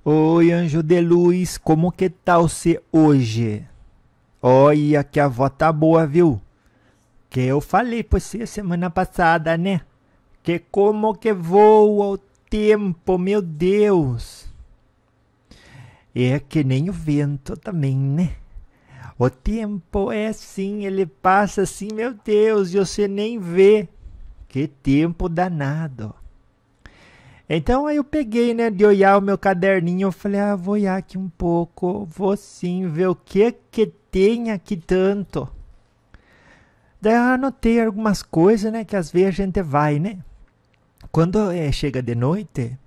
Oi, anjo de luz, como que tá você hoje? Olha que a avó tá boa, viu? Que eu falei pra você semana passada, né? Que como que voa o tempo, meu Deus. É que nem o vento também, né? O tempo é assim, ele passa assim, meu Deus, e você nem vê. Que tempo danado. Então aí eu peguei, né, de olhar o meu caderninho, eu falei, vou olhar aqui um pouco, vou sim ver o que tem aqui tanto. Daí eu anotei algumas coisas, né, que às vezes a gente vai, né. Quando chega de noite,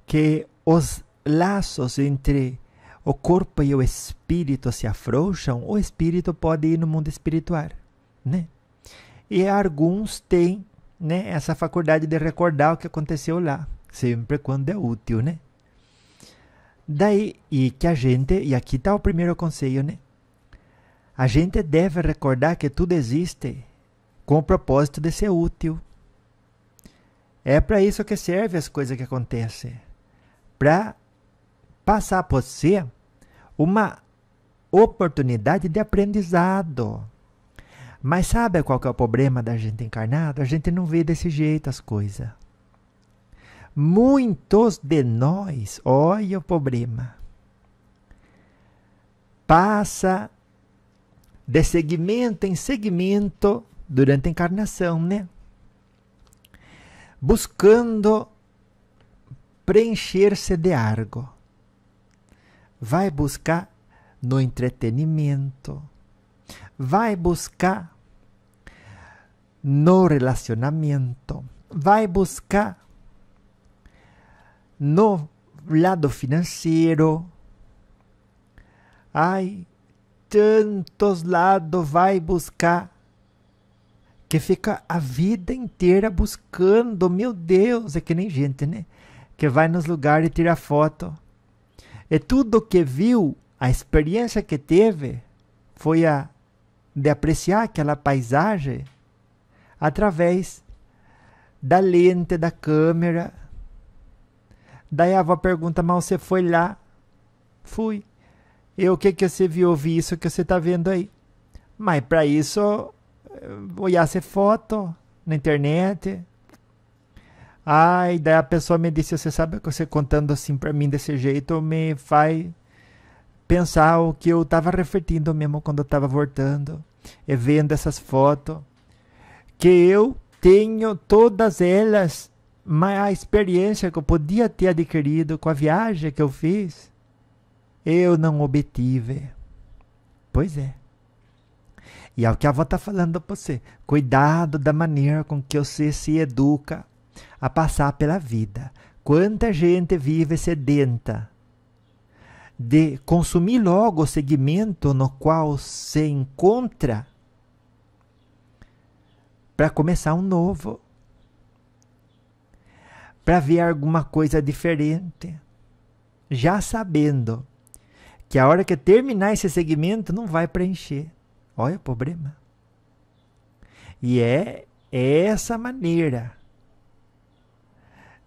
que os laços entre o corpo e o espírito se afrouxam, o espírito pode ir no mundo espiritual, né. E alguns têm, né, essa faculdade de recordar o que aconteceu lá. Sempre quando é útil, né? Daí, e que a gente, e aqui está o primeiro conselho, né? A gente deve recordar que tudo existe com o propósito de ser útil. É para isso que serve as coisas que acontecem. Para passar por você uma oportunidade de aprendizado. Mas sabe qual que é o problema da gente encarnado? A gente não vê desse jeito as coisas. Muitos de nós, olha o problema, passa de segmento em segmento durante a encarnação, né? Buscando preencher-se de algo. Vai buscar no entretenimento, vai buscar no relacionamento, vai buscar no lado financeiro. Ai, tantos lados vai buscar, que fica a vida inteira buscando. Meu Deus, é que nem gente, né? Que vai nos lugares e tira foto. E tudo que viu, a experiência que teve, foi a de apreciar aquela paisagem através da lente da câmera. Daí a avó pergunta, mas você foi lá? Fui. E o que você viu? Eu vi isso que você está vendo aí. Mas para isso, olhar essa foto na internet. Ai, daí a pessoa me disse, você sabe que você contando assim para mim desse jeito me faz pensar o que eu estava refletindo mesmo quando eu estava voltando e vendo essas fotos. Que eu tenho todas elas, mas a experiência que eu podia ter adquirido com a viagem que eu fiz, eu não obtive. Pois é. E é o que a avó está falando para você. Cuidado da maneira com que você se educa a passar pela vida. Quanta gente vive sedenta de consumir logo o segmento no qual se encontra para começar um novo, para ver alguma coisa diferente, já sabendo que a hora que terminar esse segmento não vai preencher. Olha o problema. E é essa maneira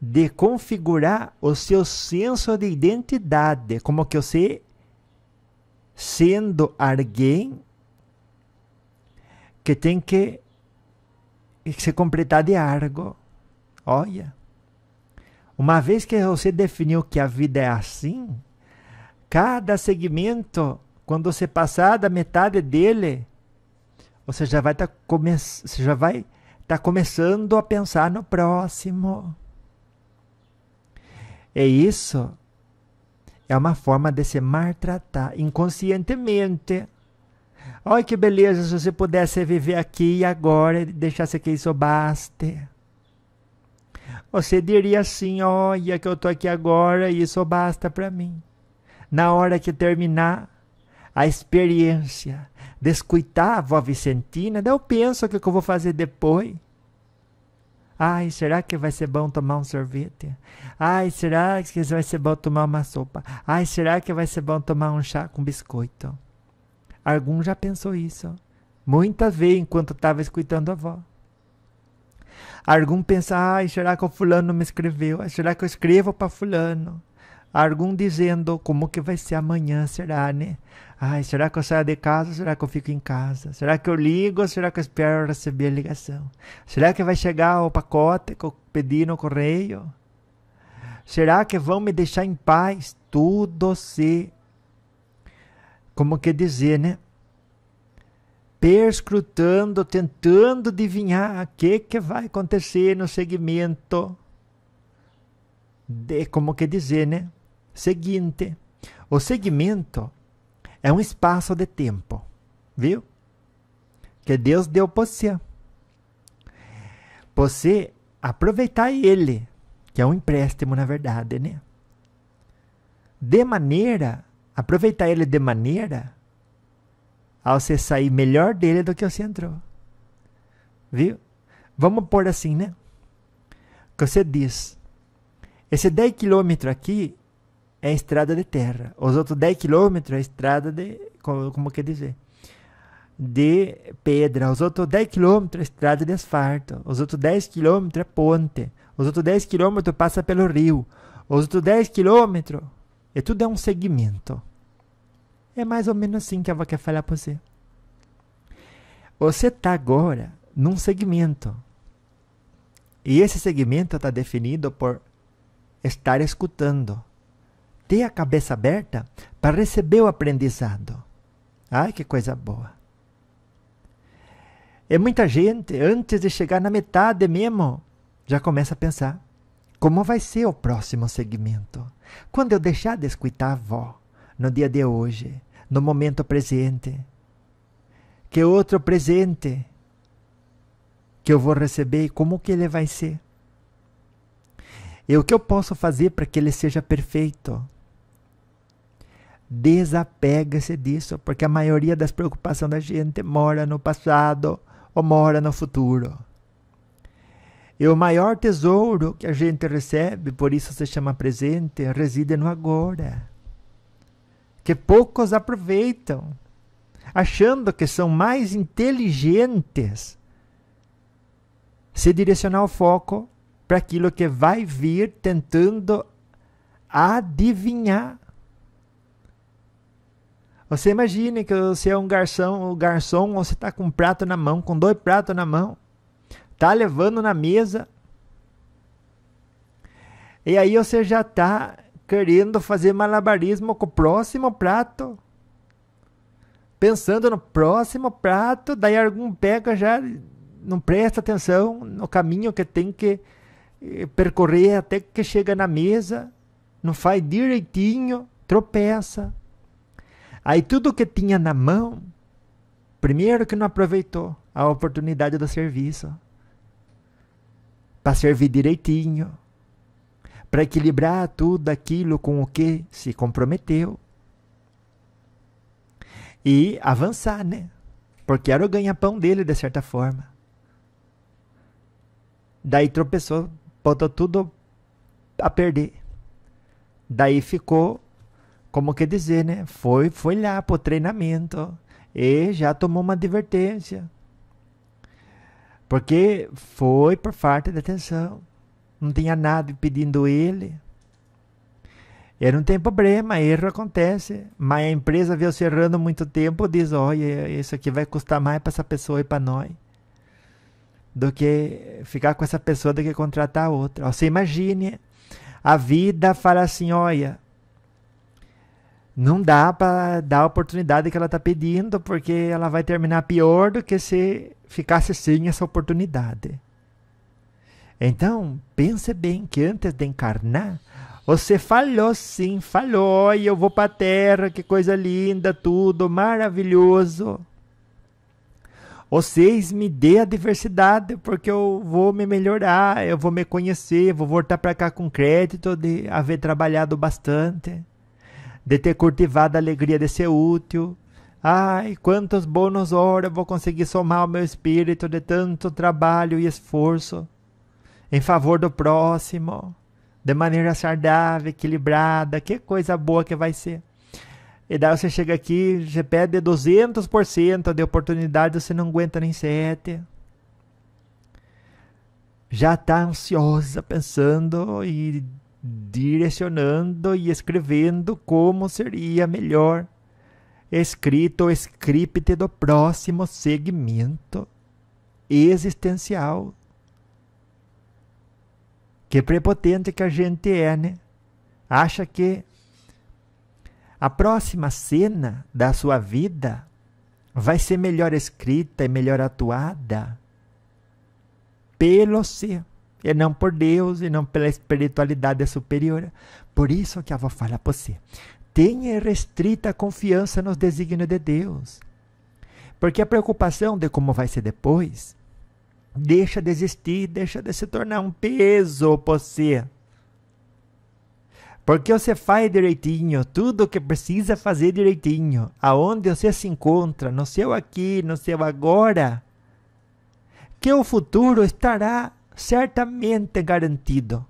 de configurar o seu senso de identidade, como que você, sendo alguém que tem que se completar de algo. Olha, uma vez que você definiu que a vida é assim, cada segmento, quando você passar da metade dele, você já vai estar começando a pensar no próximo. E isso é uma forma de se maltratar inconscientemente. Olha que beleza se você pudesse viver aqui e agora e deixasse que isso baste. Você diria assim, olha que eu estou aqui agora e isso basta para mim. Na hora que terminar a experiência de escutar a vó Vicentina, daí eu penso o que eu vou fazer depois. Ai, será que vai ser bom tomar um sorvete? Ai, será que vai ser bom tomar uma sopa? Ai, será que vai ser bom tomar um chá com biscoito? Algum já pensou isso. Muitas vezes enquanto estava escutando a avó. Algum pensa, ai, será que o fulano me escreveu? Será que eu escrevo para fulano? Algum dizendo como que vai ser amanhã, será, né? Ai, será que eu saio de casa ou será que eu fico em casa? Será que eu ligo ou será que eu espero receber a ligação? Será que vai chegar o pacote que eu pedi no correio? Será que vão me deixar em paz? Tudo se, como que dizer, né? Perscrutando, tentando adivinhar o que vai acontecer no segmento de, como que dizer, né? Seguinte, o segmento é um espaço de tempo, viu? Que Deus deu para você. Você aproveitar ele, que é um empréstimo na verdade, né? Aproveitar ele de maneira a você sair melhor dele do que você entrou. Viu? Vamos pôr assim, né? Que você diz, esse 10 km aqui é estrada de terra. Os outros 10 km é estrada de, como quer dizer? De pedra. Os outros 10 km é estrada de asfalto. Os outros 10 km é ponte. Os outros 10 km passa pelo rio. Os outros 10 km é tudo é um segmento. É mais ou menos assim que eu vou querer falar para você. Você está agora num segmento. E esse segmento está definido por estar escutando. Ter a cabeça aberta para receber o aprendizado. Ai, que coisa boa. E muita gente, antes de chegar na metade mesmo, já começa a pensar, como vai ser o próximo segmento? Quando eu deixar de escutar a avó, no dia de hoje, no momento presente, que outro presente que eu vou receber, como que ele vai ser? E o que eu posso fazer para que ele seja perfeito? Desapega-se disso, porque a maioria das preocupações da gente mora no passado ou mora no futuro. E o maior tesouro que a gente recebe, por isso se chama presente, reside no agora. Que poucos aproveitam, achando que são mais inteligentes. Se direcionar o foco para aquilo que vai vir tentando adivinhar. Você imagine que você é um garçom, ou você está com um prato na mão, com 2 pratos na mão, está levando na mesa, e aí você já está querendo fazer malabarismo com o próximo prato, pensando no próximo prato, daí algum pega já, não presta atenção no caminho que tem que percorrer até que chega na mesa, não faz direitinho, tropeça. Aí tudo que tinha na mão, primeiro que não aproveitou a oportunidade do serviço, para servir direitinho, para equilibrar tudo aquilo com o que se comprometeu e avançar, né? Porque era o ganha-pão dele, de certa forma. Daí tropeçou, botou tudo a perder. Daí ficou, como que dizer, né? Foi lá pro treinamento e já tomou uma advertência. Porque foi por falta de atenção. Não tinha nada pedindo ele. E não tem problema, erro acontece. Mas a empresa viu se errando muito tempo, diz, olha, isso aqui vai custar mais para essa pessoa e para nós do que ficar com essa pessoa, do que contratar outra. Você imagine, a vida fala assim, olha, não dá para dar a oportunidade que ela está pedindo, porque ela vai terminar pior do que se ficasse sem essa oportunidade. Então, pense bem que antes de encarnar, você falou sim, falou, olha, eu vou para a Terra, que coisa linda, tudo maravilhoso. Vocês me dê a diversidade, porque eu vou me melhorar, eu vou me conhecer, vou voltar para cá com crédito de haver trabalhado bastante, de ter cultivado a alegria de ser útil. Ai, quantos bônus horas eu vou conseguir somar ao meu espírito de tanto trabalho e esforço em favor do próximo, de maneira saudável, equilibrada, que coisa boa que vai ser. E daí você chega aqui, você pede 200% de oportunidade, você não aguenta nem 7. Já está ansiosa, pensando e direcionando e escrevendo como seria melhor escrito o script do próximo segmento existencial. Que prepotente que a gente é, né? Acha que a próxima cena da sua vida vai ser melhor escrita e melhor atuada pelo ser, e não por Deus, e não pela espiritualidade superior. Por isso que a avó fala para você, tenha restrita confiança nos desígnios de Deus. Porque a preocupação de como vai ser depois, deixa de existir, deixa de se tornar um peso para você. Porque você faz direitinho, tudo o que precisa fazer direitinho, aonde você se encontra, no seu aqui, no seu agora, que o futuro estará certamente garantido.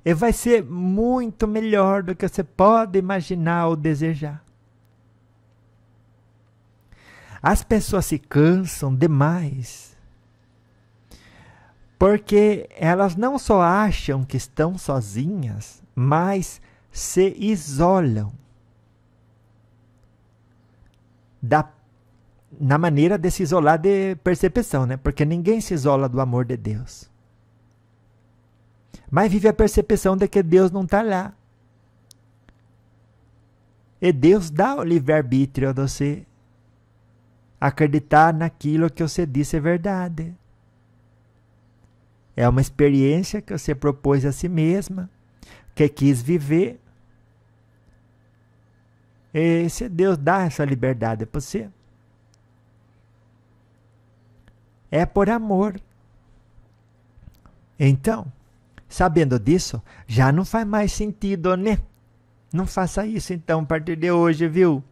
E vai ser muito melhor do que você pode imaginar ou desejar. As pessoas se cansam demais, porque elas não só acham que estão sozinhas, mas se isolam na maneira de se isolar de percepção, né? Porque ninguém se isola do amor de Deus. Mas vive a percepção de que Deus não está lá. E Deus dá o livre-arbítrio a você acreditar naquilo que você disse é verdade. É uma experiência que você propôs a si mesma, que quis viver. E se Deus dá essa liberdade para você, é por amor. Então, sabendo disso, já não faz mais sentido, né? Não faça isso então a partir de hoje, viu?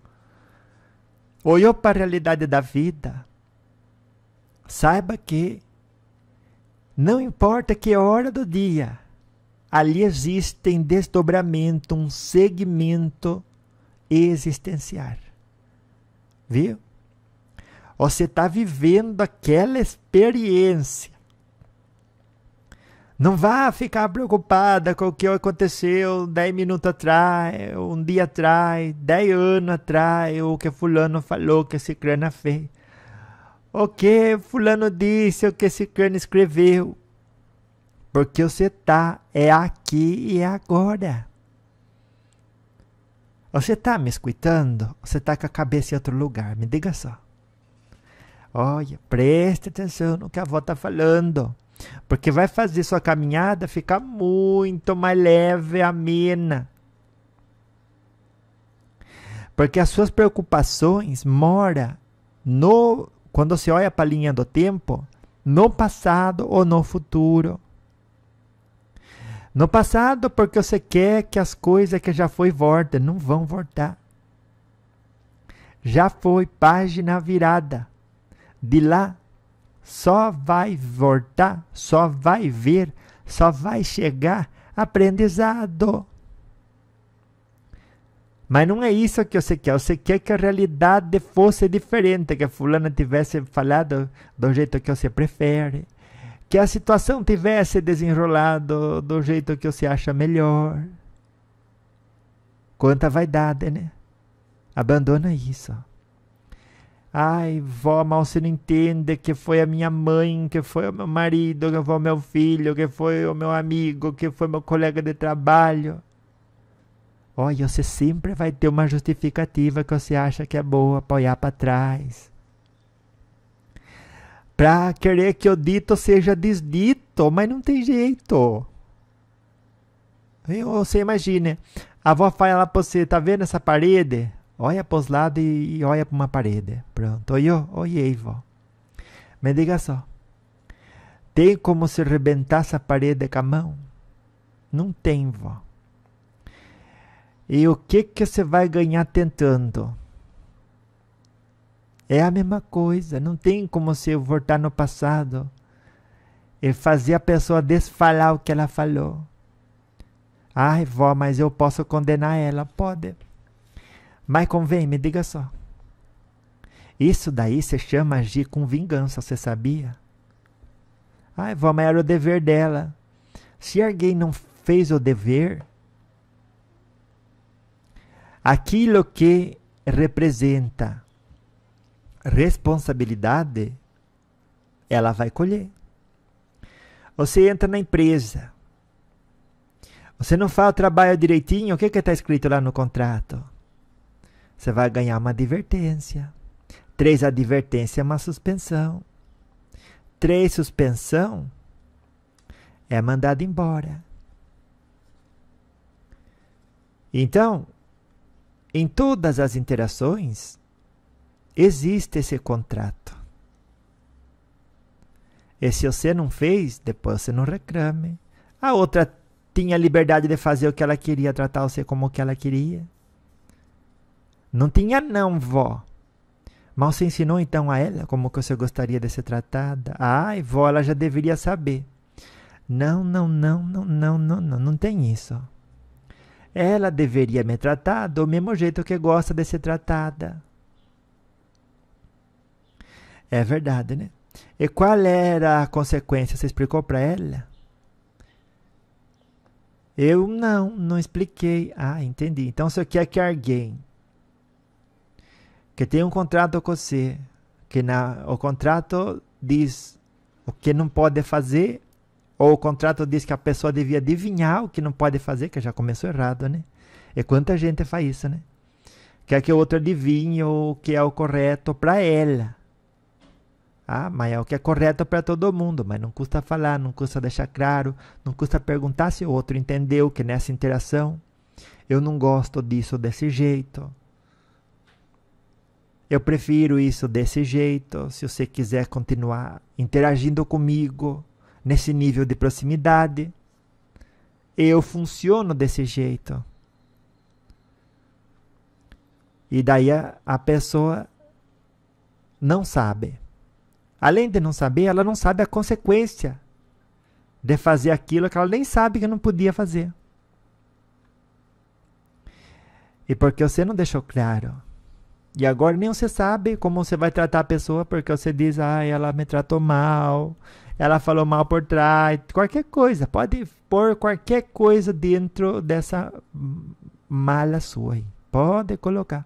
Olhou para a realidade da vida. Saiba que não importa que hora do dia, ali existe em desdobramento um segmento existencial. Viu? Você está vivendo aquela experiência. Não vá ficar preocupada com o que aconteceu 10 minutos atrás, um dia atrás, 10 anos atrás, o que fulano falou, o que ciclana fez. O que fulano disse, o que ciclano escreveu. Porque você está aqui e agora. Você está me escutando? Você está com a cabeça em outro lugar? Me diga só. Olha, preste atenção no que a avó está falando. Porque vai fazer sua caminhada ficar muito mais leve, amena. Porque as suas preocupações moram quando você olha para a linha do tempo, no passado ou no futuro. No passado, porque você quer que as coisas que já foi voltem, não vão voltar. Já foi página virada. De lá, só vai voltar, só vai ver, só vai chegar aprendizado. Mas não é isso que você quer. Você quer que a realidade fosse diferente, que a fulana tivesse falado do jeito que você prefere, que a situação tivesse desenrolado do jeito que você acha melhor. Quanta vaidade, né? Abandona isso. Ai, vó, mal você não entende que foi a minha mãe, que foi o meu marido, que foi o meu filho, que foi o meu amigo, que foi meu colega de trabalho. Olha, você sempre vai ter uma justificativa que você acha que é boa para olhar para trás. Para querer que o dito seja desdito, mas não tem jeito. Você imagina, a avó fala para você, tá vendo essa parede? Olha para os lados e olha para uma parede. Pronto, olhei, vó. Me diga só. Tem como se arrebentar essa parede com a mão? Não tem, vó. E o que você vai ganhar tentando? É a mesma coisa. Não tem como você voltar no passado e fazer a pessoa desfalar o que ela falou. Ai, vó, mas eu posso condenar ela. Pode. Mas convém, me diga só. Isso daí se chama agir com vingança, você sabia? Ai, vó, mas era o dever dela. Se alguém não fez o dever, aquilo que representa responsabilidade, ela vai colher. Você entra na empresa, você não faz o trabalho direitinho, o que está escrito lá no contrato? Você vai ganhar uma advertência. 3 advertências é uma suspensão. 3 suspensão é mandado embora. Então, em todas as interações, existe esse contrato. E se você não fez, depois você não reclame. A outra tinha liberdade de fazer o que ela queria, tratar você como o que ela queria. Não tinha não, vó. Mas você ensinou então a ela como que você gostaria de ser tratada? Ai, vó, ela já deveria saber. Não tem isso. Ela deveria me tratar do mesmo jeito que gosta de ser tratada. É verdade, né? E qual era a consequência? Você explicou para ela? Eu não expliquei. Ah, entendi. Então você quer que alguém que tem um contrato com você, que o contrato diz o que não pode fazer, ou o contrato diz que a pessoa devia adivinhar o que não pode fazer, que já começou errado, né? E quanta gente faz isso, né? Quer que o outro adivinhe o que é o correto para ela. Ah, mas é o que é correto para todo mundo, mas não custa falar, não custa deixar claro, não custa perguntar se o outro entendeu que nessa interação eu não gosto disso desse jeito. Eu prefiro isso desse jeito. Se você quiser continuar interagindo comigo nesse nível de proximidade, eu funciono desse jeito. E daí a pessoa não sabe. Além de não saber, ela não sabe a consequência de fazer aquilo que ela nem sabe que não podia fazer. E porque você não deixou claro. E agora nem você sabe como você vai tratar a pessoa, porque você diz, ela me tratou mal, ela falou mal por trás, qualquer coisa. Pode pôr qualquer coisa dentro dessa mala sua aí. Pode colocar.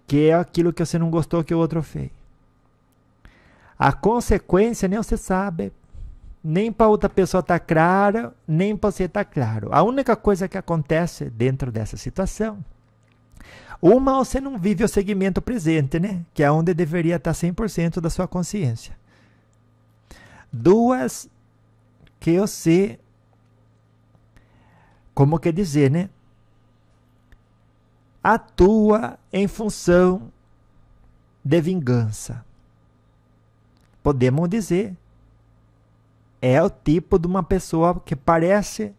Que é aquilo que você não gostou que o outro fez. A consequência nem você sabe. Nem para outra pessoa tá claro, nem para você tá claro. A única coisa que acontece dentro dessa situação, uma, você não vive o segmento presente, né? Que é onde deveria estar 100% da sua consciência. 2, que você, como que dizer, né? Atua em função de vingança. Podemos dizer, é o tipo de uma pessoa que parece,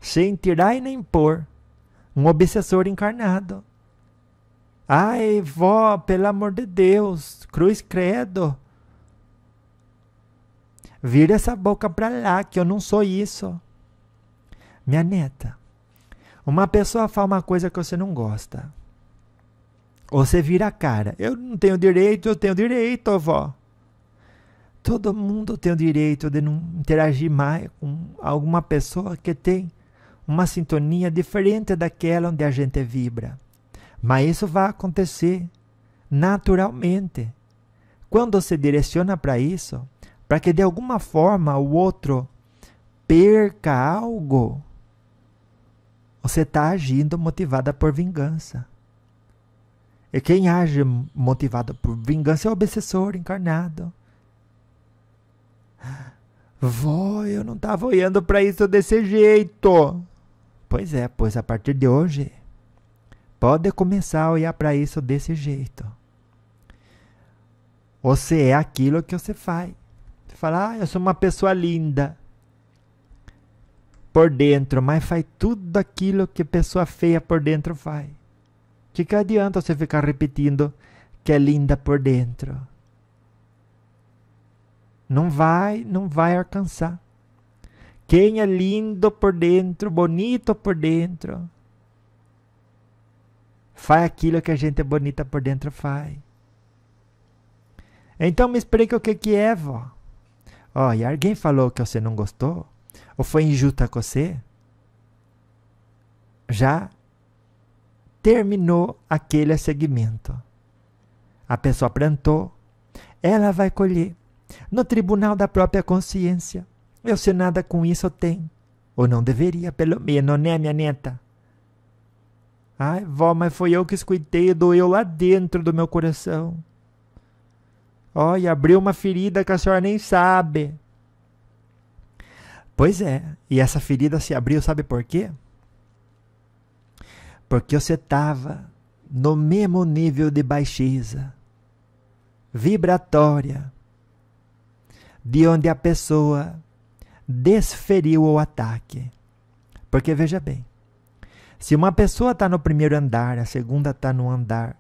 sem tirar e nem pôr, um obsessor encarnado. Ai, vó, pelo amor de Deus, cruz credo. Vira essa boca pra lá, que eu não sou isso. Minha neta, uma pessoa fala uma coisa que você não gosta. Você vira a cara. Eu não tenho direito, eu tenho direito, vó. Todo mundo tem o direito de não interagir mais com alguma pessoa que tem uma sintonia diferente daquela onde a gente vibra. Mas isso vai acontecer naturalmente. Quando você direciona para isso, para que de alguma forma o outro perca algo, você está agindo motivada por vingança. E quem age motivado por vingança é o obsessor encarnado. Vó, eu não estava olhando para isso desse jeito. Pois é, pois a partir de hoje, pode começar a olhar para isso desse jeito. Você é aquilo que você faz. Você fala, eu sou uma pessoa linda por dentro, mas faz tudo aquilo que pessoa feia por dentro faz. Que adianta você ficar repetindo que é linda por dentro? Não vai alcançar. Quem é lindo por dentro, bonito por dentro, faz aquilo que a gente bonita por dentro faz. Então me explica o que é, vó. E alguém falou que você não gostou? ou foi injusta com você, já terminou aquele segmento. A pessoa plantou, ela vai colher. No tribunal da própria consciência. Eu sei nada com isso, eu tenho. Ou não deveria, pelo menos, né, minha neta? Ai, vó, mas foi eu que escutei, doeu lá dentro do meu coração. Olha, abriu uma ferida que a senhora nem sabe. Pois é, e essa ferida se abriu, sabe por quê? Porque você estava no mesmo nível de baixeza vibratória de onde a pessoa desferiu o ataque. Porque veja bem, se uma pessoa está no primeiro andar, a segunda está no andar,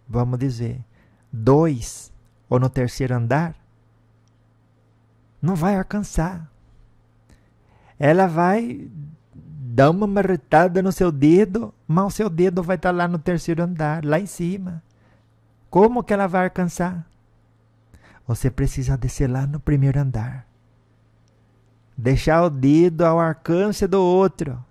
vamos dizer, 2 ou no terceiro andar, não vai alcançar. Ela vai dar uma marretada no seu dedo, mas o seu dedo vai estar lá no terceiro andar, lá em cima. Como que ela vai alcançar? Você precisa descer lá no primeiro andar. Deixar o dedo ao alcance do outro.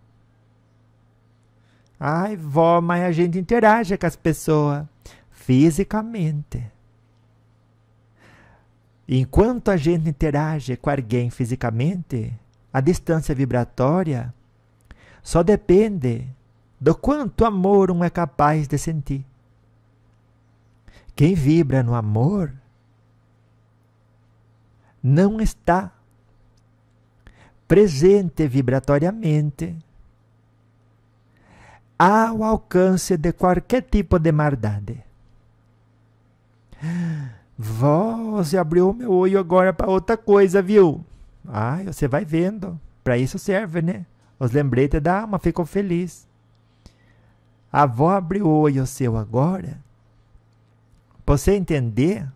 Ai, vó, mas a gente interage com as pessoas fisicamente. Enquanto a gente interage com alguém fisicamente, a distância vibratória só depende do quanto amor um é capaz de sentir. Quem vibra no amor não está presente vibratoriamente ao alcance de qualquer tipo de maldade. Vó, você abriu o meu olho agora para outra coisa, viu? Ai, você vai vendo. Para isso serve, né? Os lembretes da alma ficam felizes. A avó abriu o olho seu agora. Para você entender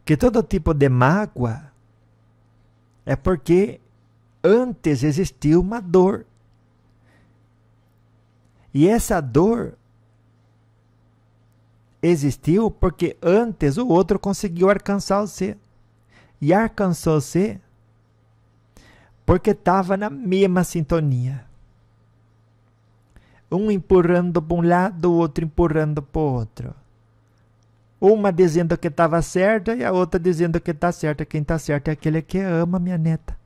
que todo tipo de mágoa é porque antes existiu uma dor. E essa dor existiu porque antes o outro conseguiu alcançar você. E alcançou você porque estava na mesma sintonia. Um empurrando para um lado, o outro empurrando para o outro. Uma dizendo que estava certa e a outra dizendo que está certa. Quem está certo é aquele que ama, minha neta.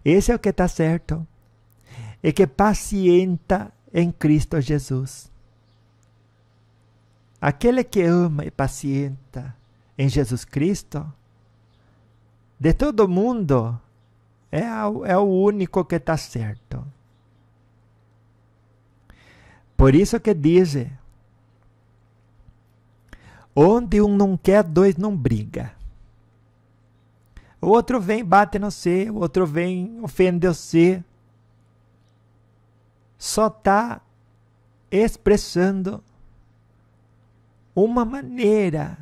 Esse é o que está certo. E que pacienta em Cristo Jesus. Aquele que ama e pacienta em Jesus Cristo, de todo mundo, é o único que está certo. Por isso que diz, onde um não quer, dois não briga. O outro vem, bate no você, o outro vem, ofende você. Só está expressando uma maneira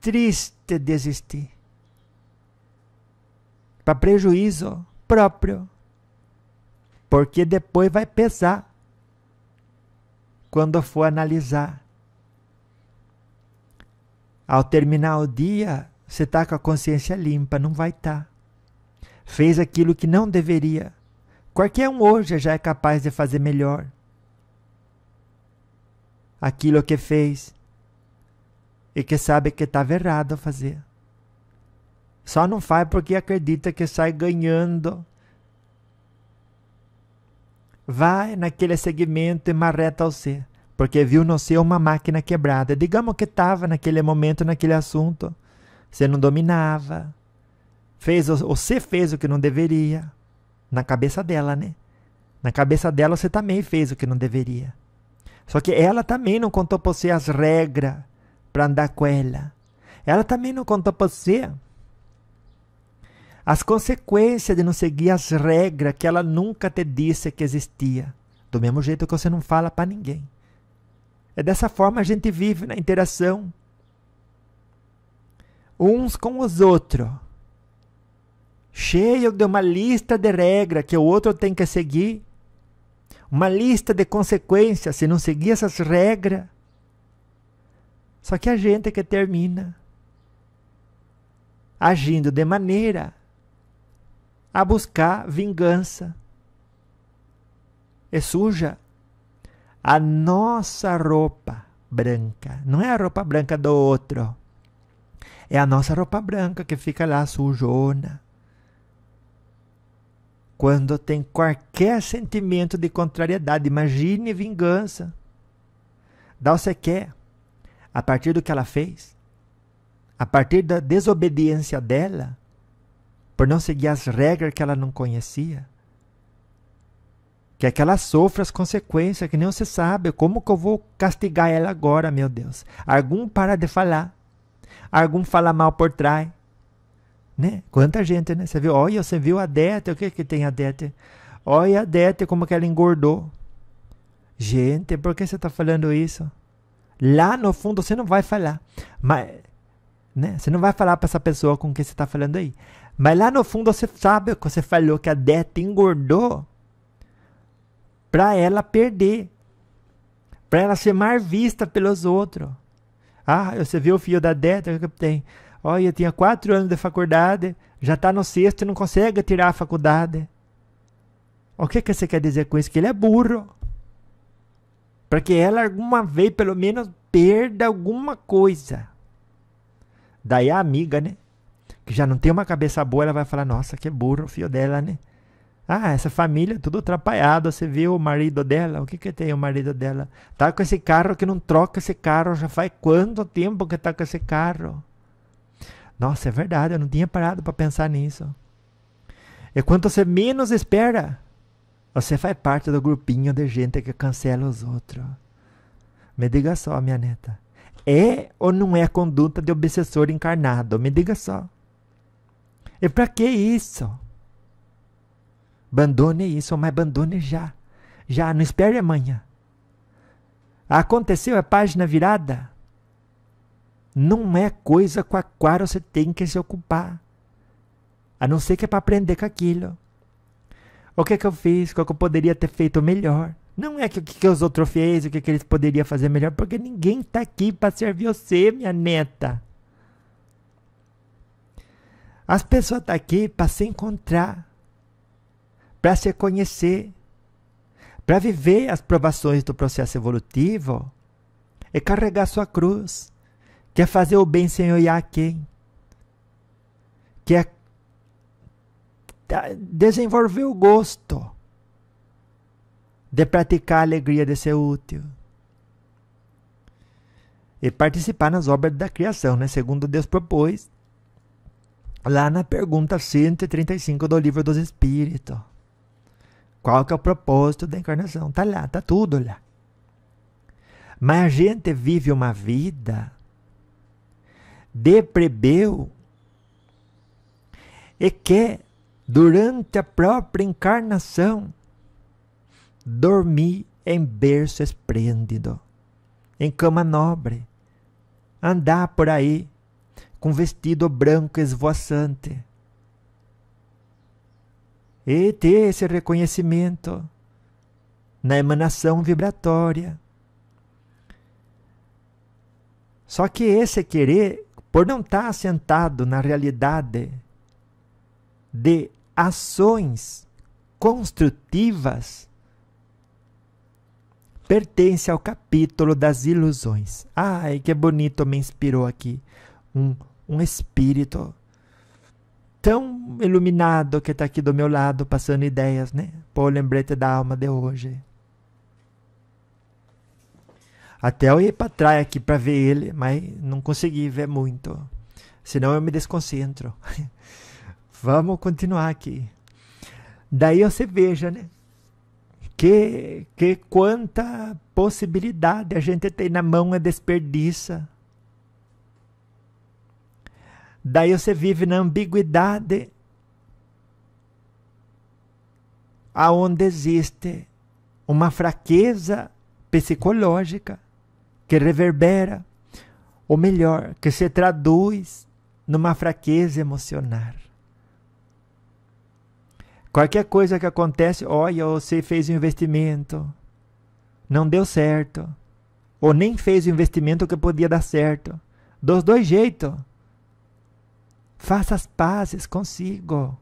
triste de existir. Para prejuízo próprio. Porque depois vai pesar quando for analisar. Ao terminar o dia, você está com a consciência limpa, não vai estar. Fez aquilo que não deveria. Qualquer um hoje já é capaz de fazer melhor. Aquilo que fez e que sabe que estava errado a fazer. Só não faz porque acredita que sai ganhando. Vai naquele segmento e marreta ao ser. Porque viu no ser uma máquina quebrada. Digamos que estava naquele momento, naquele assunto. Você não dominava. Você fez o que não deveria. Na cabeça dela, né? Na cabeça dela você também fez o que não deveria. Só que ela também não contou para você as regras para andar com ela. Ela também não contou para você as consequências de não seguir as regras que ela nunca te disse que existia. Do mesmo jeito que você não fala para ninguém. É dessa forma a gente vive na interação. Uns com os outros. Cheio de uma lista de regras que o outro tem que seguir. Uma lista de consequências se não seguir essas regras. Só que a gente que termina agindo de maneira a buscar vingança. É suja a nossa roupa branca. Não é a roupa branca do outro. É a nossa roupa branca que fica lá sujona. Quando tem qualquer sentimento de contrariedade, imagine vingança. Daí você quer, a partir do que ela fez, a partir da desobediência dela, por não seguir as regras que ela não conhecia, quer que ela sofra as consequências, que nem você sabe. Como que eu vou castigar ela agora, meu Deus? Algum para de falar, algum fala mal por trás. Né? Quanta gente, né? Você viu? Olha, você viu a Dete? O que que tem a Dete? Olha a Dete, como que ela engordou. Gente, por que você está falando isso? Lá no fundo você não vai falar. Mas, né? Você não vai falar para essa pessoa com quem você está falando aí. Mas lá no fundo você sabe que você falou que a Dete engordou para ela perder. Para ela ser mais vista pelos outros. Ah, você viu o filho da Dete? O que tem? Olha, tinha 4 anos de faculdade, já está no 6º e não consegue tirar a faculdade. O que você quer dizer com isso? Que ele é burro. Para que ela alguma vez, pelo menos, perda alguma coisa. Daí a amiga, né? Que já não tem uma cabeça boa, ela vai falar, nossa, que burro o filho dela, né? Ah, essa família, tudo atrapalhado. Você viu o marido dela? O que que tem o marido dela? Tá com esse carro que não troca esse carro. Já faz quanto tempo que tá com esse carro? Nossa, é verdade, eu não tinha parado para pensar nisso. E quando você menos espera, você faz parte do grupinho de gente que cancela os outros. Me diga só, minha neta. É ou não é conduta de obsessor encarnado? Me diga só. E para que isso? Abandone isso, mas abandone já. Já, não espere amanhã. Aconteceu a página virada? Não é coisa com a qual você tem que se ocupar. A não ser que é para aprender com aquilo. O que eu fiz? O que eu poderia ter feito melhor? Não é que o que os outros fez, o que eles poderiam fazer melhor, porque ninguém está aqui para servir você, minha neta. As pessoas estão aqui para se encontrar, para se conhecer, para viver as provações do processo evolutivo e carregar sua cruz. Quer fazer o bem sem olhar a quem? Quer desenvolver o gosto de praticar a alegria de ser útil. E participar nas obras da criação, né? Segundo Deus propôs, lá na pergunta 135 do Livro dos Espíritos. Qual que é o propósito da encarnação? Tá lá, tá tudo lá. Mas a gente vive uma vida de plebeu e quer, durante a própria encarnação, dormir em berço esplêndido, em cama nobre, andar por aí com vestido branco esvoaçante e ter esse reconhecimento na emanação vibratória. Só que esse querer, por não estar assentado na realidade de ações construtivas, pertence ao capítulo das ilusões. Ai, que bonito, me inspirou aqui um espírito tão iluminado que está aqui do meu lado, passando ideias, né? Pô, o lembrete da alma de hoje. Até eu ir para trás aqui para ver ele, mas não consegui ver muito. Senão eu me desconcentro. Vamos continuar aqui. Daí você veja, né? Que quanta possibilidade a gente tem na mão é desperdiça. Daí você vive na ambiguidade, aonde existe uma fraqueza psicológica que reverbera, ou melhor, que se traduz numa fraqueza emocional. Qualquer coisa que acontece, olha, você fez um investimento, não deu certo, ou nem fez o investimento que podia dar certo. Dos dois jeitos. Faça as pazes consigo.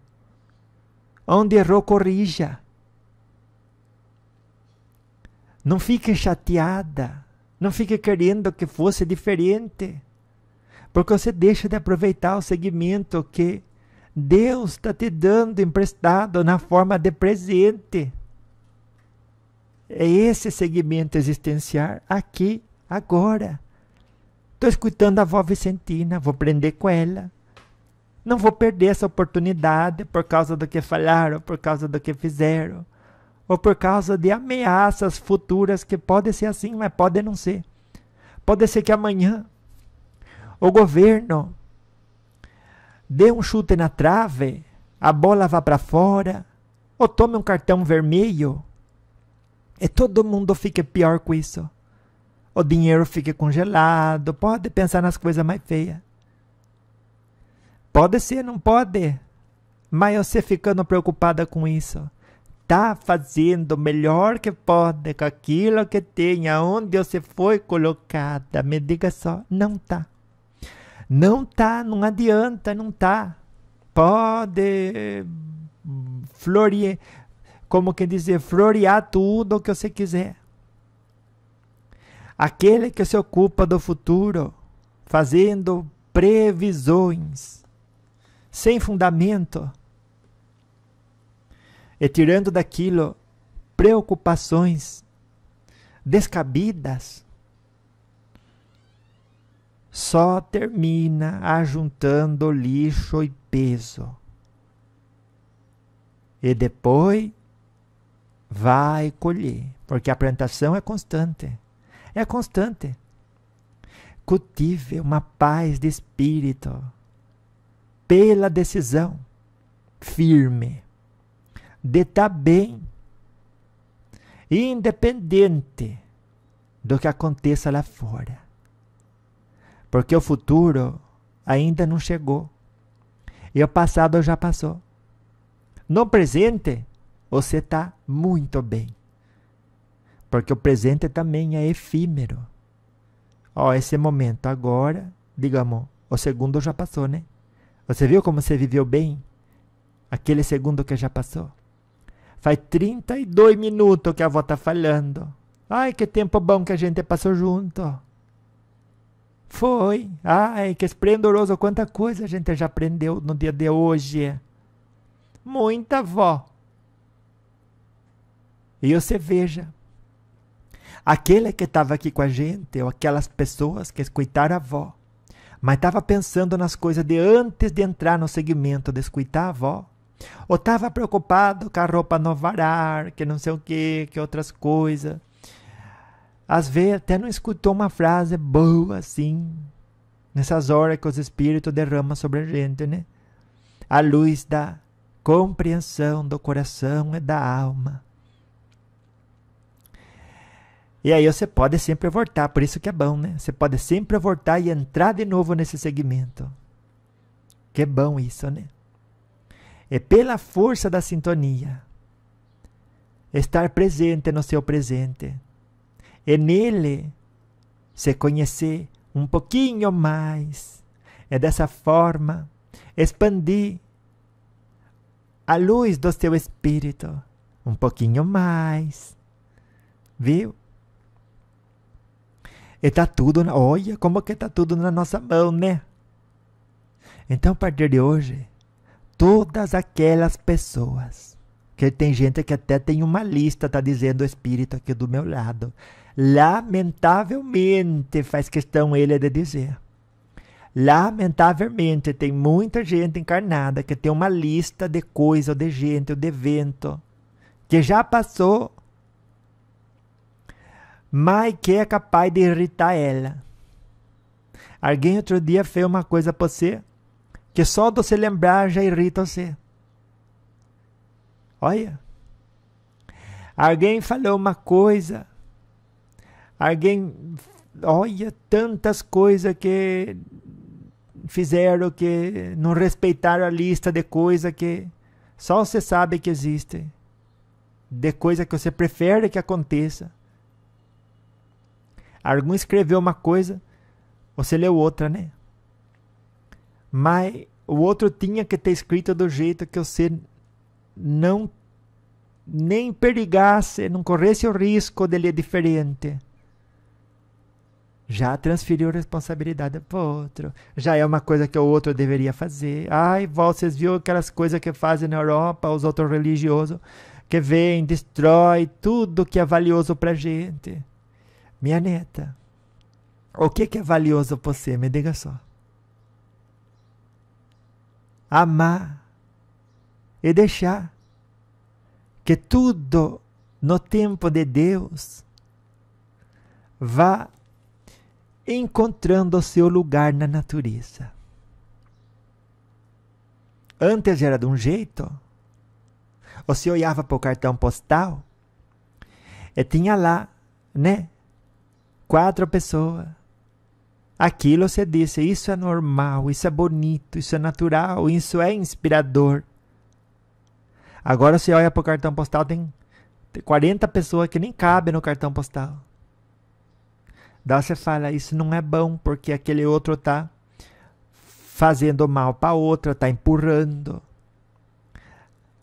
Onde errou, corrija. Não fique chateada. Não fique querendo que fosse diferente. Porque você deixa de aproveitar o segmento que Deus está te dando emprestado na forma de presente. É esse segmento existencial aqui, agora. Estou escutando a avó Vicentina, vou aprender com ela. Não vou perder essa oportunidade por causa do que falaram, por causa do que fizeram, ou por causa de ameaças futuras que podem ser assim, mas podem não ser. Pode ser que amanhã o governo dê um chute na trave, a bola vá para fora, ou tome um cartão vermelho, e todo mundo fique pior com isso. O dinheiro fique congelado, pode pensar nas coisas mais feias. Pode ser, não pode. Mas você ficando preocupada com isso, tá fazendo o melhor que pode com aquilo que tem, aonde você foi colocada. Me diga só, não tá. Não tá, não adianta, não tá. Pode florear, como que dizer, florear tudo o que você quiser. Aquele que se ocupa do futuro, fazendo previsões, sem fundamento, e tirando daquilo preocupações descabidas, só termina ajuntando lixo e peso. E depois vai colher, porque a plantação é constante. É constante. Cultive uma paz de espírito pela decisão firme de estar bem, independente do que aconteça lá fora. Porque o futuro ainda não chegou. E o passado já passou. No presente, você está muito bem. Porque o presente também é efímero. Esse momento agora, digamos, o segundo já passou, né? Você viu como você viveu bem? Aquele segundo que já passou. Faz 32 minutos que a avó está falando. Ai, que tempo bom que a gente passou junto. Foi. Ai, que esplendoroso. Quanta coisa a gente já aprendeu no dia de hoje. Muita, avó. E você veja. Aquele que estava aqui com a gente, ou aquelas pessoas que escutaram a avó, mas estava pensando nas coisas de antes de entrar no segmento de escutar a avó, ou estava preocupado com a roupa não varar, que não sei o que outras coisas. Às vezes até não escutou uma frase boa assim, nessas horas que os espíritos derramam sobre a gente, né? A luz da compreensão do coração e da alma. E aí você pode sempre voltar, por isso que é bom, né? Você pode sempre voltar e entrar de novo nesse segmento. Que bom isso, né? É pela força da sintonia. Estar presente no seu presente. E nele se conhecer um pouquinho mais. É dessa forma expandir a luz do seu espírito um pouquinho mais. Viu? E tá tudo, olha como que tá tudo na nossa mão, né? Então, a partir de hoje, todas aquelas pessoas, que tem gente que até tem uma lista, tá dizendo o espírito aqui do meu lado, lamentavelmente, faz questão ele de dizer, lamentavelmente, tem muita gente encarnada que tem uma lista de coisa, ou de gente, ou de evento, que já passou, mas que é capaz de irritar ela. Alguém outro dia fez uma coisa para você, que só de você lembrar já irrita você. Olha. Alguém falou uma coisa, olha, tantas coisas que fizeram, que não respeitaram a lista de coisas que só você sabe que existe, de coisa que você prefere que aconteça. Alguém escreveu uma coisa, você leu outra, né? Mas o outro tinha que ter escrito do jeito que você não nem perigasse, não corresse o risco dele diferente. Já transferiu responsabilidade para o outro. Já é uma coisa que o outro deveria fazer. Ai, vocês viram aquelas coisas que fazem na Europa, os outros religiosos, que vêm, destrói tudo que é valioso para a gente. Minha neta, o que é valioso para você? Me diga só. Amar e deixar que tudo no tempo de Deus vá encontrando o seu lugar na natureza. Antes era de um jeito. Você olhava para o cartão postal e tinha lá, né? 4 pessoas. Aquilo você disse, isso é normal, isso é bonito, isso é natural, isso é inspirador. Agora você olha para o cartão postal, tem 40 pessoas que nem cabem no cartão postal. Daí você fala, isso não é bom, porque aquele outro está fazendo mal para outra, está empurrando.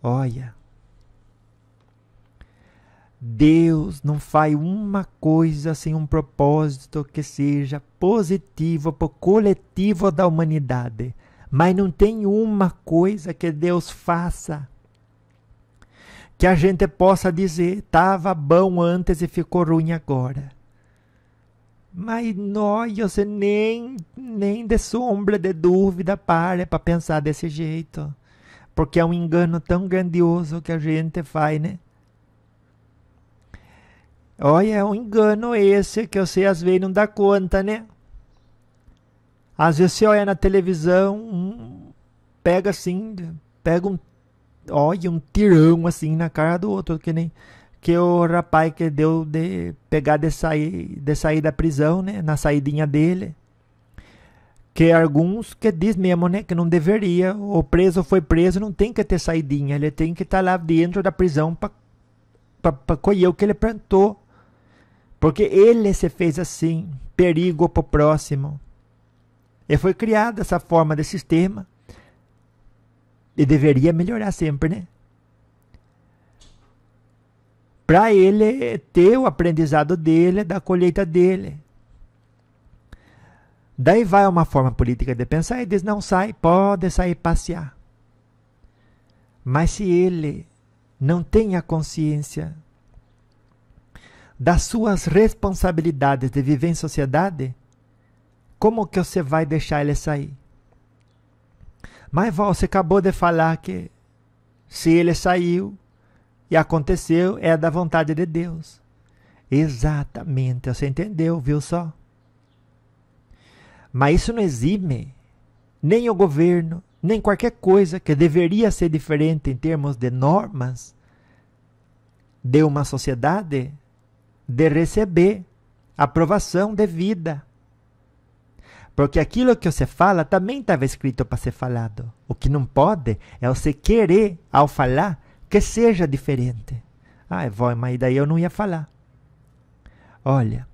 Olha, Deus não faz uma coisa sem um propósito que seja positivo para o coletivo da humanidade. Mas não tem uma coisa que Deus faça que a gente possa dizer, estava bom antes e ficou ruim agora. Mas nós, você nem de sombra de dúvida para pensar desse jeito. Porque é um engano tão grandioso que a gente faz, né? Olha, é um engano esse que você às vezes não dá conta, né? Às vezes você olha na televisão, pega assim, um tirão assim na cara do outro, que nem que o rapaz que deu de pegar de sair da prisão, né, na saidinha dele. Que alguns que diz mesmo, né, que não deveria, o preso foi preso, não tem que ter saidinha, ele tem que estar lá dentro da prisão para colher o que ele plantou. Porque ele se fez assim, perigo para o próximo. E foi criada essa forma de sistema. E deveria melhorar sempre, né? Para ele ter o aprendizado dele, da colheita dele. Daí vai uma forma política de pensar e diz, não sai, pode sair passear. Mas se ele não tem a consciência das suas responsabilidades de viver em sociedade, como que você vai deixar ele sair? Mas você acabou de falar que se ele saiu e aconteceu, é da vontade de Deus. Exatamente, você entendeu, viu só? Mas isso não exime nem o governo, nem qualquer coisa que deveria ser diferente em termos de normas de uma sociedade, de receber aprovação devida. Porque aquilo que você fala também estava escrito para ser falado. O que não pode é você querer, ao falar, que seja diferente. Mas daí eu não ia falar. Olha,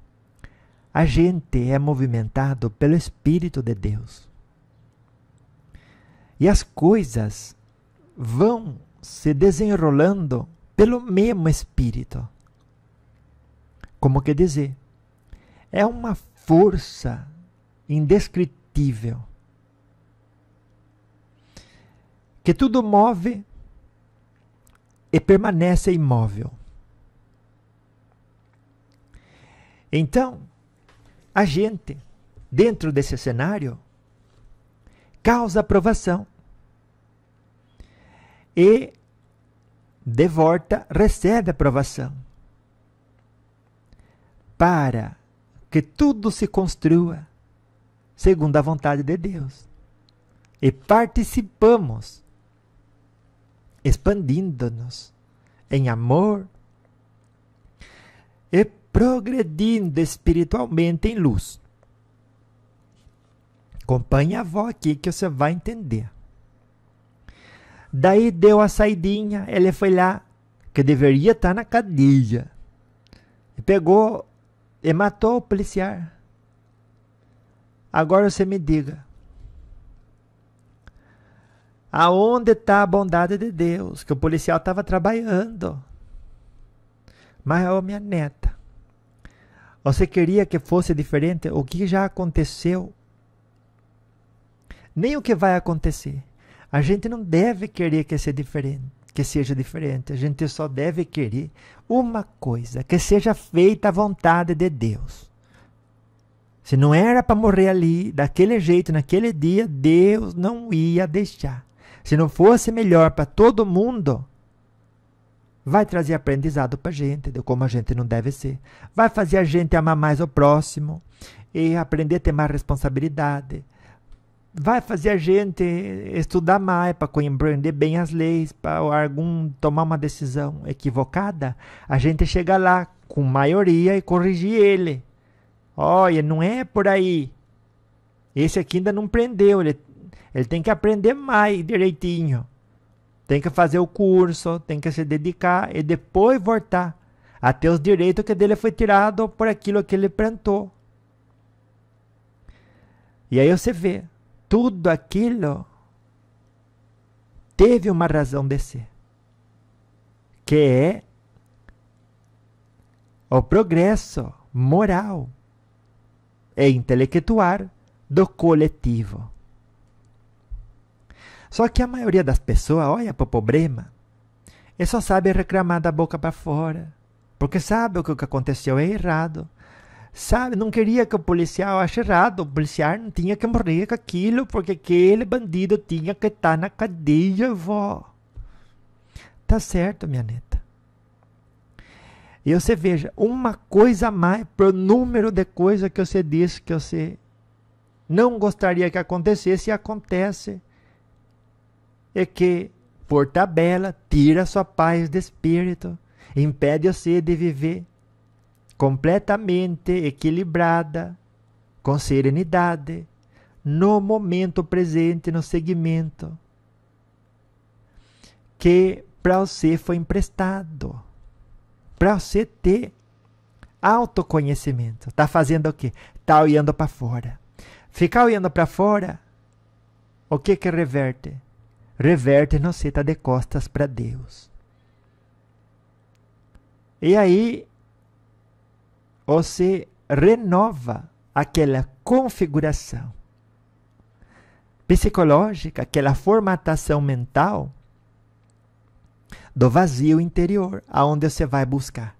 a gente é movimentado pelo Espírito de Deus. E as coisas vão se desenrolando pelo mesmo Espírito. Como que dizer? É uma força indescritível que tudo move e permanece imóvel. Então, a gente, dentro desse cenário, causa aprovação e, de volta, recebe aprovação para que tudo se construa segundo a vontade de Deus. E participamos, expandindo-nos em amor e progredindo espiritualmente em luz. Acompanhe a avó aqui que você vai entender. Daí deu a saidinha, ele foi lá, que deveria estar na cadeia, e pegou e matou o policial. Agora você me diga, Aonde está a bondade de Deus? Que o policial estava trabalhando. Mas, minha neta, você queria que fosse diferente? O que já aconteceu? Nem o que vai acontecer. A gente não deve querer que seja diferente. A gente só deve querer uma coisa, que seja feita a vontade de Deus. Se não era para morrer ali, daquele jeito, naquele dia, Deus não ia deixar. Se não fosse melhor para todo mundo, vai trazer aprendizado para a gente, de como a gente não deve ser. Vai fazer a gente amar mais o próximo e aprender a ter mais responsabilidade. Vai fazer a gente estudar mais para compreender bem as leis, para tomar uma decisão equivocada, a gente chega lá com maioria e corrigir ele. Olha, não é por aí. Esse aqui ainda não aprendeu, ele tem que aprender mais direitinho. Tem que fazer o curso, tem que se dedicar e depois voltar a ter os direitos que dele foi tirado por aquilo que ele plantou. E aí você vê, tudo aquilo teve uma razão de ser, que é o progresso moral e intelectual do coletivo. Só que a maioria das pessoas olha para o problema e só sabe reclamar da boca para fora, porque sabe que o que aconteceu é errado. Sabe, não queria que o policial ache errado. O policial não tinha que morrer com aquilo, porque aquele bandido tinha que estar na cadeia, vó. Tá certo, minha neta. E você veja, uma coisa a mais pro número de coisas que você disse que você não gostaria que acontecesse e acontece. É que, por tabela, tira sua paz de espírito, impede você de viver completamente equilibrada, com serenidade, no momento presente, no segmento que para você foi emprestado, para você ter autoconhecimento. Está fazendo o quê? Está olhando para fora. Ficar olhando para fora, o que reverte? Reverte no você estar de costas para Deus. E aí, você renova aquela configuração psicológica, aquela formatação mental do vazio interior, aonde você vai buscar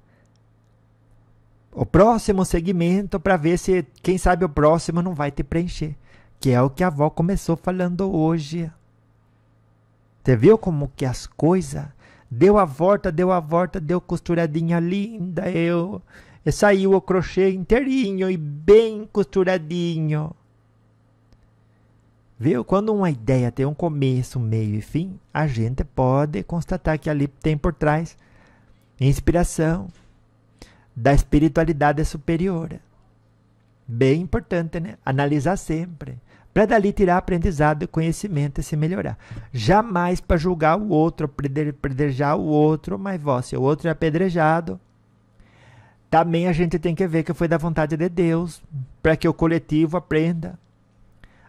o próximo segmento para ver se, quem sabe, o próximo não vai te preencher, que é o que a avó começou falando hoje. Você viu como que as coisas deu a volta, deu costuradinha linda, e saiu o crochê inteirinho e bem costuradinho. Viu? Quando uma ideia tem um começo, meio e fim, a gente pode constatar que ali tem por trás inspiração da espiritualidade superior. Bem importante, né? Analisar sempre, para dali tirar aprendizado e conhecimento e se melhorar. Jamais para julgar o outro, apedrejar o outro, mas se o outro é apedrejado, também a gente tem que ver que foi da vontade de Deus, para que o coletivo aprenda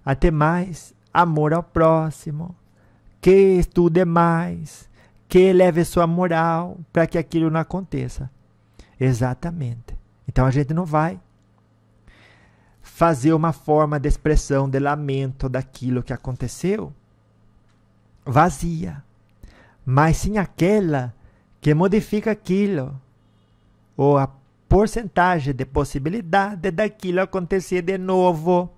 a ter mais amor ao próximo, que estude mais, que eleve sua moral, para que aquilo não aconteça. Exatamente. Então a gente não vai fazer uma forma de expressão de lamento daquilo que aconteceu vazia, mas sim aquela que modifica aquilo, ou a porcentagem de possibilidade daquilo acontecer de novo.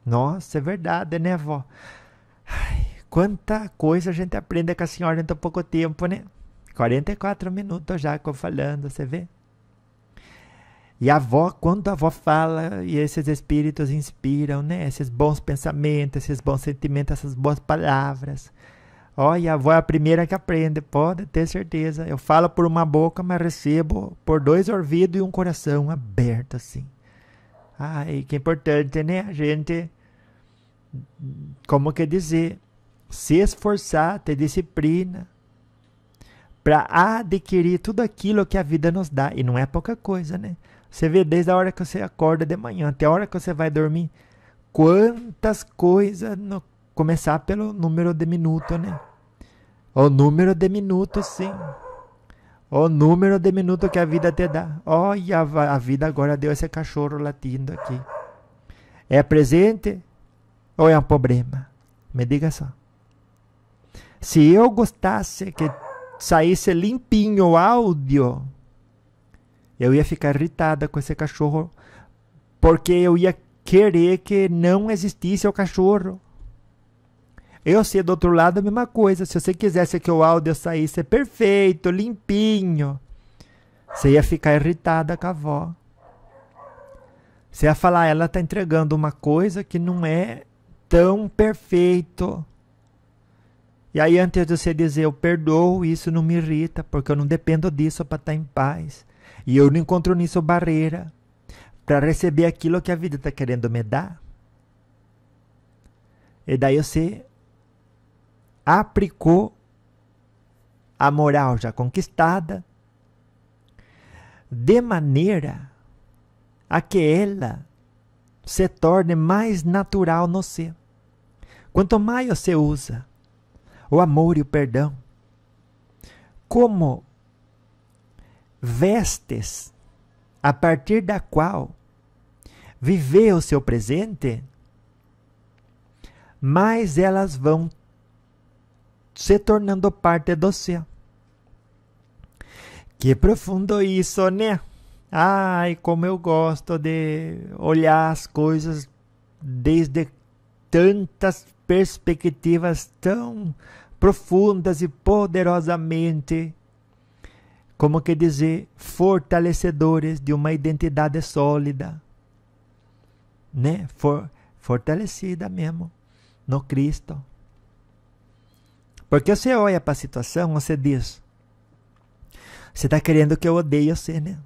Nossa, é verdade, né, vó? Ai, quanta coisa a gente aprende com a senhora em tão pouco tempo, né? 44 minutos já que eu falando, você vê? E a avó, quando a avó fala, e esses espíritos inspiram, né? Esses bons pensamentos, esses bons sentimentos, essas boas palavras. Olha, a avó é a primeira que aprende, pode ter certeza. Eu falo por uma boca, mas recebo por 2 ouvidos e um coração aberto, assim. Ai, que importante, né? A gente, como que dizer, se esforçar, ter disciplina, para adquirir tudo aquilo que a vida nos dá. E não é pouca coisa, né? Você vê desde a hora que você acorda de manhã até a hora que você vai dormir, quantas coisas no começar pelo número de minuto, né? O número de minutos, sim. O número de minutos que a vida te dá. Olha, a vida agora deu esse cachorro latindo aqui. É presente ou é um problema? Me diga só. Se eu gostasse que saísse limpinho o áudio, eu ia ficar irritada com esse cachorro, porque eu ia querer que não existisse o cachorro. Eu sei do outro lado a mesma coisa. Se você quisesse que o áudio saísse perfeito, limpinho, você ia ficar irritada com a avó. Você ia falar, ela está entregando uma coisa que não é tão perfeito. E aí, antes de você dizer, eu perdoo, isso não me irrita, porque eu não dependo disso para estar em paz. E eu não encontro nisso barreira para receber aquilo que a vida está querendo me dar. E daí você aplicou a moral já conquistada de maneira a que ela se torne mais natural no ser. Quanto mais você usa o amor e o perdão como vestes a partir da qual viver o seu presente, mais elas vão se tornando parte do ser. Que profundo isso, né? Ai, como eu gosto de olhar as coisas desde tantas perspectivas tão profundas e poderosamente, como que dizer, fortalecedores de uma identidade sólida, né? Fortalecida mesmo no Cristo. Porque você olha para a situação, você diz, você está querendo que eu odeie você, né?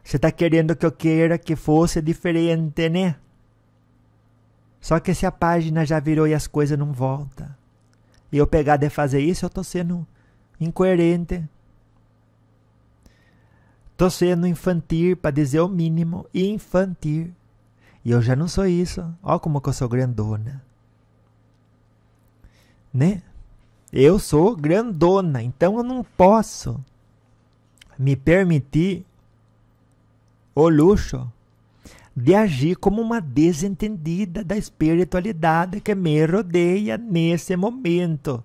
Você está querendo que eu queira que fosse diferente, né? Só que se a página já virou e as coisas não voltam, e eu pegar de fazer isso, eu estou sendo incoerente. Estou sendo infantil, para dizer o mínimo, infantil. E eu já não sou isso. Olha como que eu sou grandona. Né? Eu sou grandona, então eu não posso me permitir o luxo de agir como uma desentendida da espiritualidade que me rodeia nesse momento.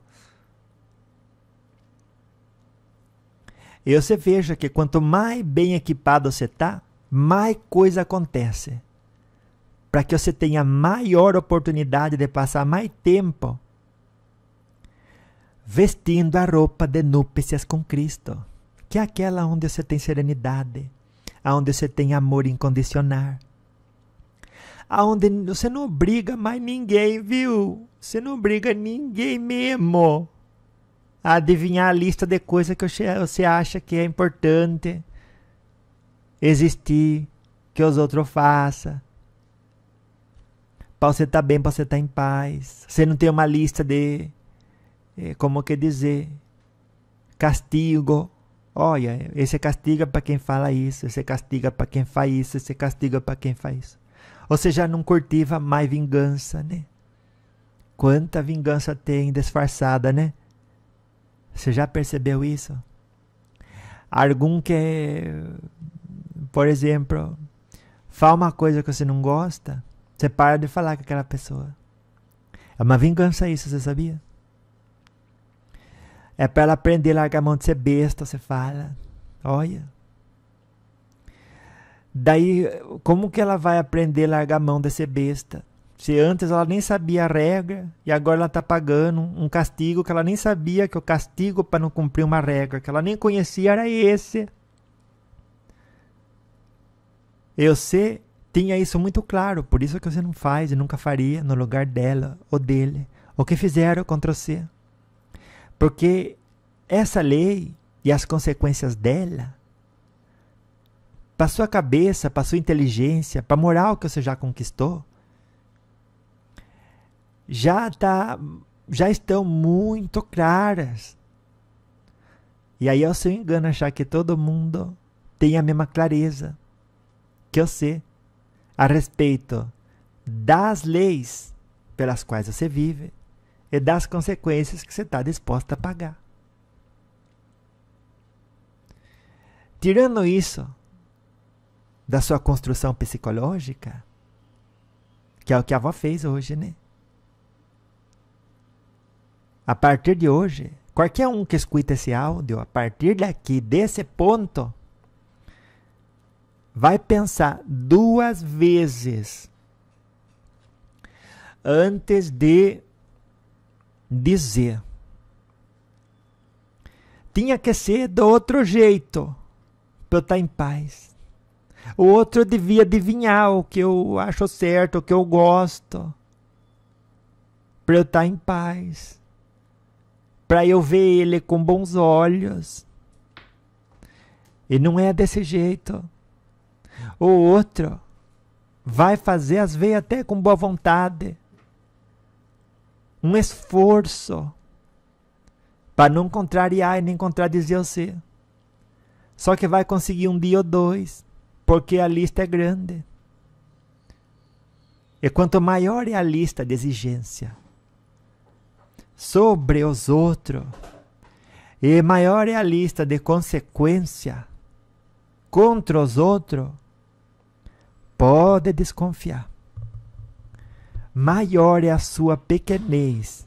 E você veja que quanto mais bem equipado você está, mais coisa acontece. Para que você tenha maior oportunidade de passar mais tempo vestindo a roupa de núpcias com Cristo, que é aquela onde você tem serenidade, onde você tem amor incondicional, onde você não obriga mais ninguém, viu? Você não obriga ninguém mesmo a adivinhar a lista de coisas que você acha que é importante existir, que os outros façam, para você estar bem, para você estar em paz. Você não tem uma lista de, como que dizer, castigo. Olha, esse castiga para quem fala isso, esse castiga para quem faz isso, esse castiga para quem faz isso. Você já não cultiva mais vingança, né? Quanta vingança tem disfarçada, né? Você já percebeu isso? Algum que, por exemplo, fala uma coisa que você não gosta, você para de falar com aquela pessoa. É uma vingança isso, você sabia? É para ela aprender a largar a mão de ser besta, você fala. Olha. Daí, como que ela vai aprender a largar a mão de ser besta? Se antes ela nem sabia a regra, e agora ela está pagando um castigo que ela nem sabia que o castigo para não cumprir uma regra, que ela nem conhecia, era esse. Você tinha isso muito claro, por isso que você não faz e nunca faria no lugar dela ou dele, o que fizeram contra você. Porque essa lei e as consequências dela, para sua cabeça, para sua inteligência, para a moral que você já conquistou, já estão muito claras. E aí é o seu engano achar que todo mundo tem a mesma clareza que você a respeito das leis pelas quais você vive e das consequências que você está disposto a pagar. Tirando isso da sua construção psicológica, que é o que a avó fez hoje, né? A partir de hoje, qualquer um que escuta esse áudio, a partir daqui, desse ponto, vai pensar 2 vezes antes de dizer. Tinha que ser do outro jeito para eu estar em paz. O outro devia adivinhar o que eu acho certo, o que eu gosto, para eu estar em paz, para eu ver ele com bons olhos. E não é desse jeito. O outro vai fazer, às vezes até com boa vontade, um esforço para não contrariar e nem contradizer você. Só que vai conseguir um dia ou 2, porque a lista é grande. E quanto maior é a lista de exigência sobre os outros, e maior é a lista de consequência contra os outros, pode desconfiar. Maior é a sua pequenez.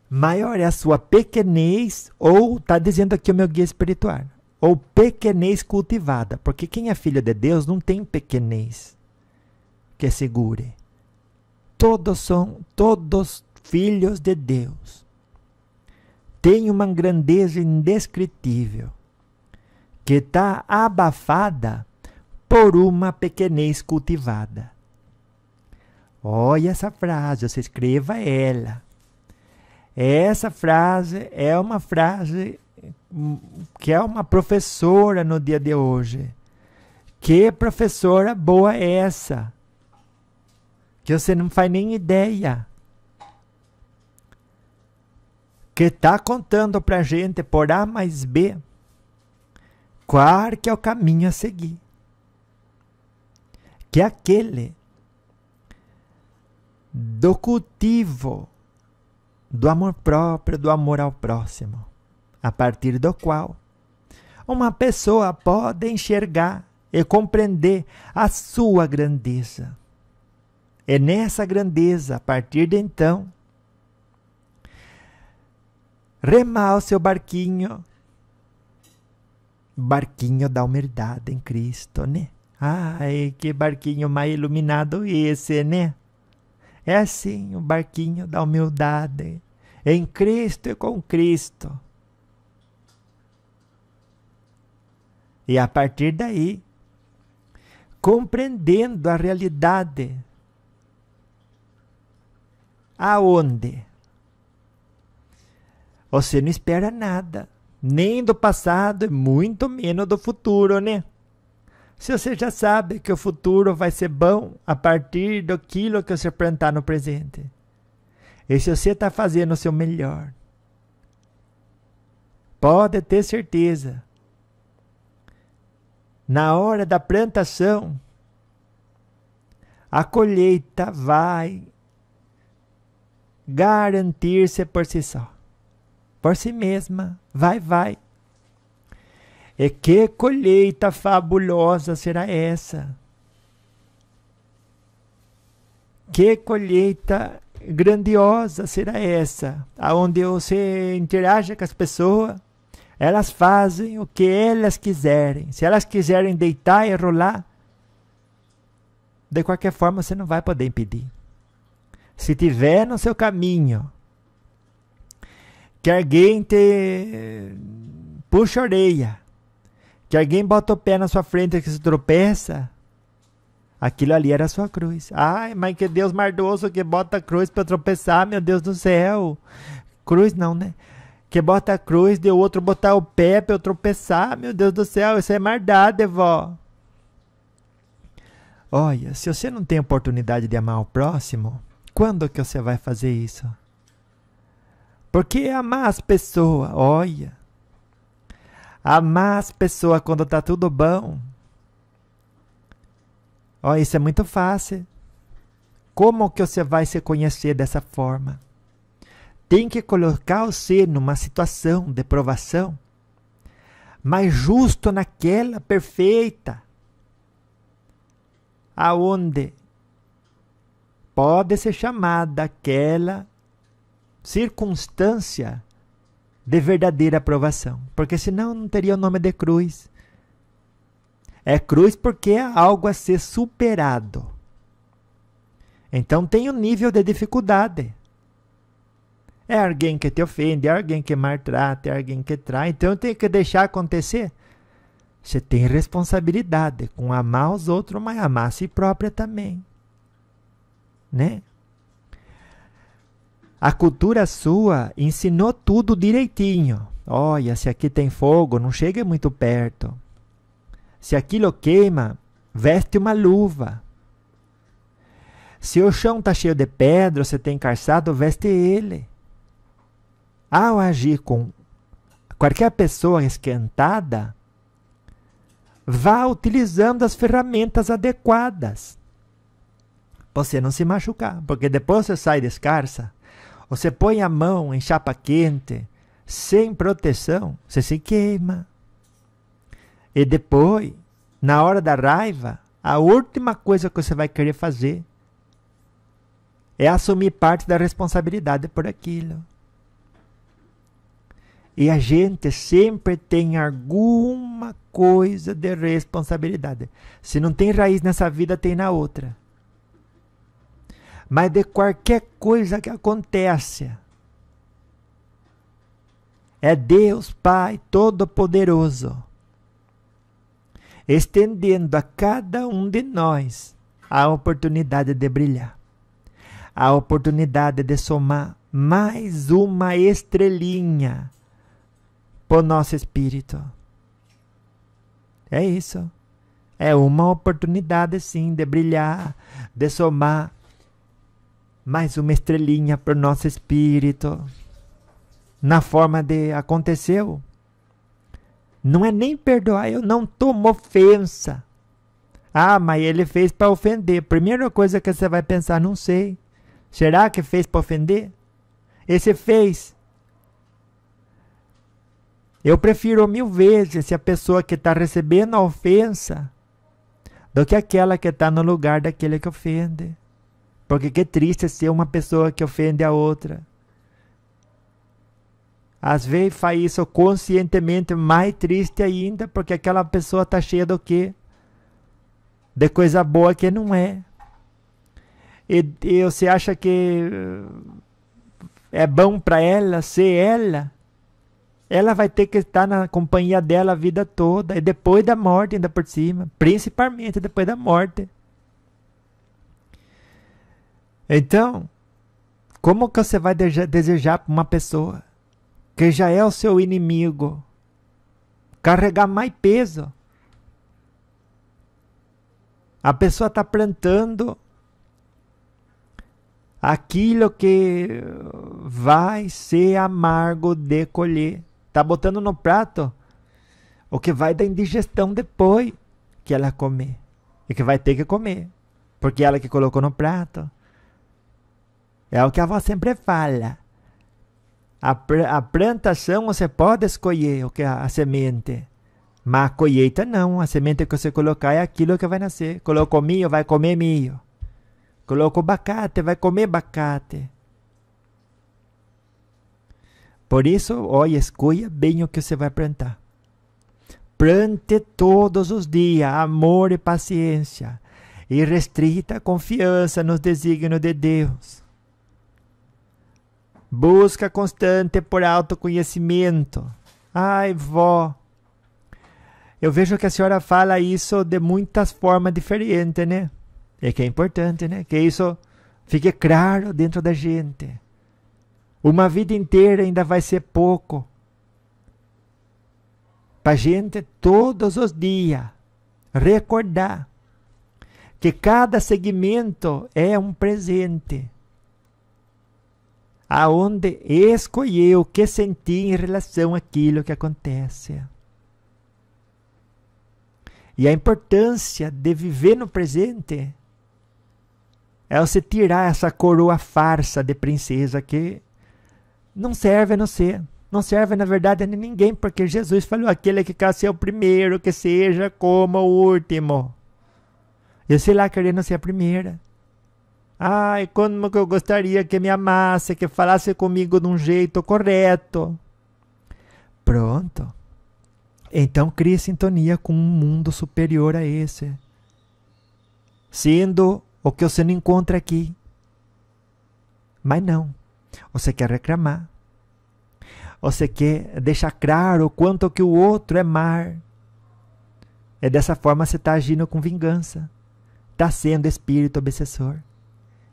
Maior é a sua pequenez, ou está dizendo aqui o meu guia espiritual, ou pequenez cultivada, porque quem é filho de Deus não tem pequenez que segure. Todos são filhos de Deus. Tem uma grandeza indescritível que está abafada por uma pequenez cultivada. Olha essa frase, você escreva ela. Essa frase é uma frase que é uma professora no dia de hoje. Que professora boa é essa? Que você não faz nem ideia. Que está contando para a gente, por A mais B, qual que é o caminho a seguir. Que é aquele do cultivo do amor próprio, do amor ao próximo, a partir do qual uma pessoa pode enxergar e compreender a sua grandeza. E nessa grandeza, a partir de então, remar o seu barquinho da humildade em Cristo, né? Ai, que barquinho mais iluminado esse, né? É assim, o barquinho da humildade, em Cristo e com Cristo. E a partir daí, compreendendo a realidade, aonde você não espera nada, nem do passado e muito menos do futuro, né? Se você já sabe que o futuro vai ser bom a partir daquilo que você plantar no presente. E se você está fazendo o seu melhor, pode ter certeza, na hora da plantação, a colheita vai garantir-se por si só. Por si mesma, vai. E que colheita fabulosa será essa? Que colheita grandiosa será essa? Aonde você interage com as pessoas, elas fazem o que elas quiserem. Se elas quiserem deitar e rolar, de qualquer forma você não vai poder impedir. Se tiver no seu caminho que alguém te puxa a orelha, que alguém bota o pé na sua frente e que se tropeça, aquilo ali era a sua cruz. Ai, mas que Deus maldoso que bota a cruz para tropeçar, meu Deus do céu. Cruz não, né? Que bota a cruz de outro botar o pé para eu tropeçar, meu Deus do céu, isso é maldade, vó. Olha, se você não tem oportunidade de amar o próximo, quando que você vai fazer isso? Porque amar as pessoas, olha, amar as pessoas quando está tudo bom, olha, isso é muito fácil. como que você vai se conhecer dessa forma? Tem que colocar você numa situação de provação, mas justo naquela perfeita, aonde pode ser chamada aquela circunstância de verdadeira aprovação, porque senão não teria o nome de cruz. É cruz porque é algo a ser superado. Então tem um nível de dificuldade. É alguém que te ofende, é alguém que maltrata, é alguém que trai. Então tem que deixar acontecer. Você tem responsabilidade com amar os outros, mas amar a si própria também. Né? A cultura sua ensinou tudo direitinho. Olha, se aqui tem fogo, não chegue muito perto. Se aquilo queima, veste uma luva. Se o chão está cheio de pedra, você tem calçado, veste ele. Ao agir com qualquer pessoa esquentada, vá utilizando as ferramentas adequadas. Você não se machucar, porque depois você sai descalça, você põe a mão em chapa quente, sem proteção, você se queima. E depois, na hora da raiva, a última coisa que você vai querer fazer é assumir parte da responsabilidade por aquilo. E a gente sempre tem alguma coisa de responsabilidade. Se não tem raiz nessa vida, tem na outra. Mas de qualquer coisa que acontece, é Deus Pai Todo-Poderoso estendendo a cada um de nós a oportunidade de brilhar, a oportunidade de somar mais uma estrelinha para o nosso espírito. É isso. É uma oportunidade, sim, de brilhar, de somar mais uma estrelinha para o nosso espírito. Na forma de aconteceu. Não é nem perdoar, eu não tomo ofensa. Ah, mas ele fez para ofender. Primeira coisa que você vai pensar, não sei. Será que fez para ofender? Esse fez. Eu prefiro 1000 vezes se a pessoa que está recebendo a ofensa do que aquela que está no lugar daquele que ofende. Porque que triste ser uma pessoa que ofende a outra. Às vezes faz isso conscientemente, mais triste ainda, porque aquela pessoa está cheia do quê? De coisa boa que não é. E você acha que é bom para ela ser ela? Ela vai ter que estar na companhia dela a vida toda, e depois da morte ainda por cima, principalmente depois da morte. Então, como que você vai desejar para uma pessoa que já é o seu inimigo carregar mais peso? A pessoa está plantando aquilo que vai ser amargo de colher. Está botando no prato o que vai dar indigestão depois que ela comer. E que vai ter que comer. Porque ela que colocou no prato. É o que a avó sempre fala. A plantação você pode escolher o que a semente. Mas a colheita não. A semente que você colocar é aquilo que vai nascer. Colocou milho, vai comer milho. Colocou abacate, vai comer abacate. Por isso, olha, escolha bem o que você vai plantar. Plante todos os dias amor e paciência. E restrita a confiança nos desígnios de Deus. Busca constante por autoconhecimento. Ai, vó. Eu vejo que a senhora fala isso de muitas formas diferentes, né? É que é importante, né? Que isso fique claro dentro da gente. Uma vida inteira ainda vai ser pouco. Para a gente, todos os dias, recordar que cada segmento é um presente. Aonde escolher o que sentir em relação àquilo que acontece. E a importância de viver no presente É você tirar essa coroa farsa de princesa que não serve a você. Não serve, na verdade, a ninguém, porque Jesus falou, aquele que quer ser o primeiro, que seja como o último. Eu sei lá querendo ser a primeira. Ai, como que eu gostaria que me amasse, que falasse comigo de um jeito correto. Pronto. Então crie sintonia com um mundo superior a esse. Sendo o que você não encontra aqui. Mas não. Você quer reclamar. Você quer deixar claro o quanto que o outro é mar. É dessa forma você está agindo com vingança. Está sendo espírito obsessor.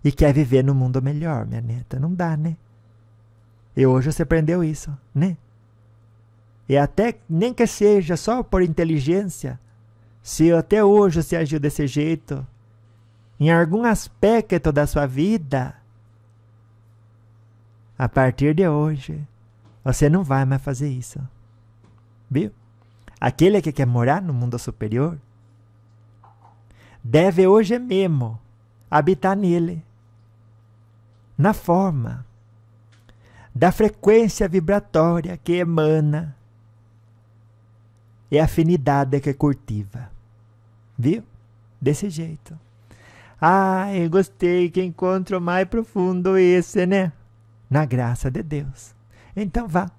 E quer viver no mundo melhor, minha neta. Não dá, né? E hoje você aprendeu isso, né? E até, nem que seja só por inteligência, se até hoje você agiu desse jeito, em algum aspecto da sua vida, a partir de hoje, você não vai mais fazer isso. Viu? Aquele que quer morar no mundo superior, deve hoje mesmo habitar nele, na forma da frequência vibratória que emana e a afinidade que cultiva. Viu? Desse jeito. Eu gostei, que encontro mais profundo esse, né? Na graça de Deus. Então vá.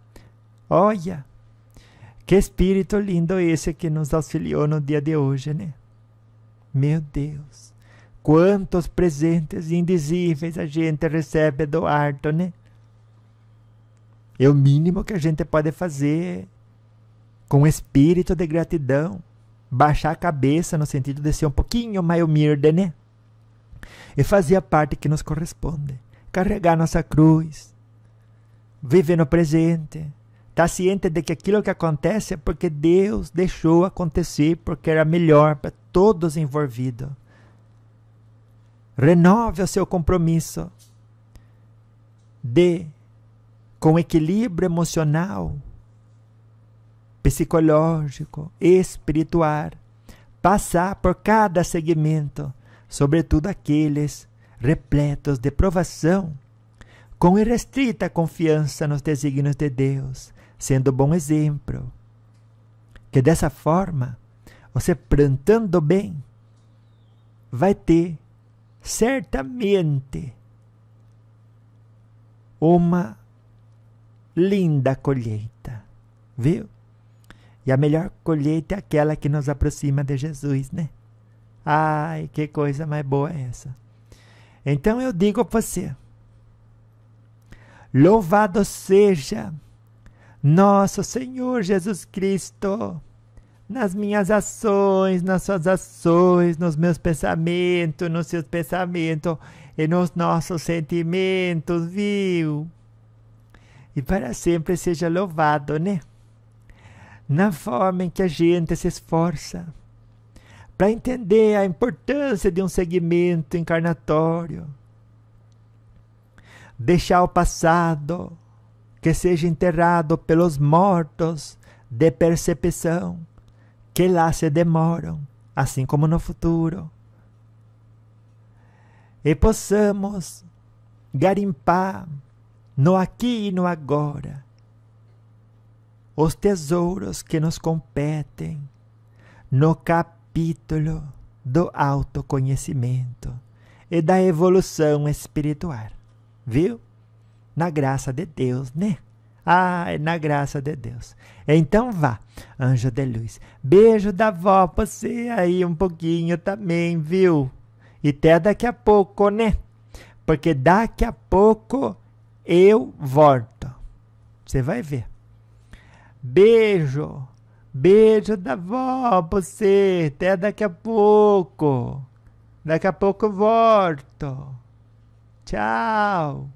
Olha, que espírito lindo esse que nos auxiliou no dia de hoje, né? Meu Deus. Quantos presentes indizíveis a gente recebe do alto, né? É o mínimo que a gente pode fazer com espírito de gratidão. Baixar a cabeça no sentido de ser um pouquinho mais humilde, né? E fazer a parte que nos corresponde. Carregar nossa cruz. Viver no presente. Estar ciente de que aquilo que acontece é porque Deus deixou acontecer, porque era melhor para todos envolvidos. Renove o seu compromisso de, com equilíbrio emocional, psicológico, espiritual, passar por cada segmento, sobretudo aqueles repletos de provação, com irrestrita confiança nos desígnios de Deus, sendo bom exemplo. Que dessa forma, você plantando bem, vai ter certamente uma linda colheita, viu? E a melhor colheita é aquela que nos aproxima de Jesus, né? Ai, que coisa mais boa é essa. Então eu digo a você, louvado seja nosso Senhor Jesus Cristo, nas minhas ações, nas suas ações, nos meus pensamentos, nos seus pensamentos e nos nossos sentimentos, viu? E para sempre seja louvado, né? Na forma em que a gente se esforça para entender a importância de um segmento encarnatório, deixar o passado que seja enterrado pelos mortos de percepção, que lá se demoram, assim como no futuro, e possamos garimpar no aqui e no agora os tesouros que nos competem no capítulo do autoconhecimento e da evolução espiritual, viu? Na graça de Deus, né? Na graça de Deus. Então vá, anjo de luz. Beijo da vó pra você aí um pouquinho também, viu? E até daqui a pouco, né? Porque daqui a pouco eu volto. Você vai ver. Beijo. Beijo da vó pra você. Até daqui a pouco. Daqui a pouco eu volto. Tchau.